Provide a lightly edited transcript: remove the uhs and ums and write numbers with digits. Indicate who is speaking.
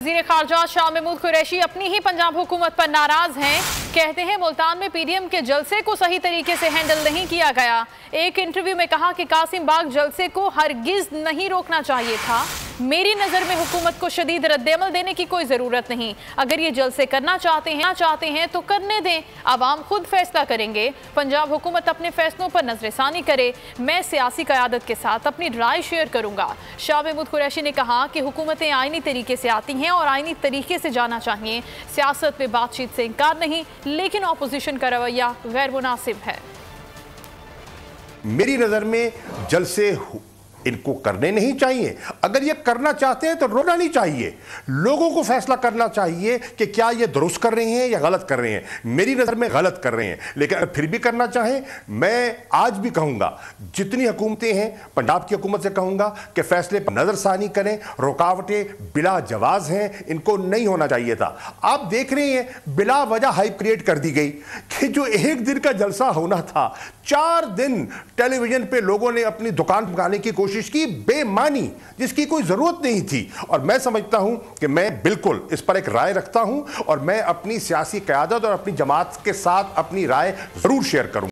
Speaker 1: वज़ीर ख़ारजा शाह महमूद कुरैशी अपनी ही पंजाब हुकूमत पर नाराज हैं। कहते हैं मुल्तान में पीडीएम के जलसे को सही तरीके से हैंडल नहीं किया गया। एक इंटरव्यू में कहा कि कासिम बाग जलसे को हरगिज नहीं रोकना चाहिए था। मेरी नज़र में हुकूमत को शदीद रद्द-ए-अमल देने की कोई ज़रूरत नहीं। अगर ये जलसे करना चाहते हैं तो करने दें, अवाम खुद फैसला करेंगे। पंजाब हुकूमत अपने फैसलों पर नजरसानी करे। मैं सियासी क़यादत के साथ अपनी राय शेयर करूँगा। शाह महमूद कुरैशी ने कहा कि हुकूमतें आईनी तरीके से आती हैं और आईनी तरीके से जाना चाहिए। सियासत में बातचीत से इनकार नहीं, लेकिन अपोजिशन का रवैया गैर मुनासिब है।
Speaker 2: मेरी नज़र में जलसे इनको करने नहीं चाहिए। अगर ये करना चाहते हैं तो रोना नहीं चाहिए। लोगों को फैसला करना चाहिए कि क्या ये दुरुस्त कर रहे हैं या गलत कर रहे हैं। मेरी नज़र में गलत कर रहे हैं, लेकिन अगर फिर भी करना चाहें, मैं आज भी कहूँगा जितनी हुकूमतें हैं, पंजाब की हुकूमत से कहूँगा कि फैसले पर नज़रसानी करें। रुकावटें बिला जवाज़ हैं, इनको नहीं होना चाहिए था। आप देख रहे हैं बिला वजह हाइप क्रिएट कर दी गई कि जो एक दिन का जलसा होना था, 4 दिन टेलीविजन पे लोगों ने अपनी दुकान पकाने की कोशिश की, बेमानी, जिसकी कोई जरूरत नहीं थी। और मैं समझता हूं कि मैं बिल्कुल इस पर एक राय रखता हूं और मैं अपनी सियासी क़यादत और अपनी जमात के साथ अपनी राय जरूर शेयर करूंगा।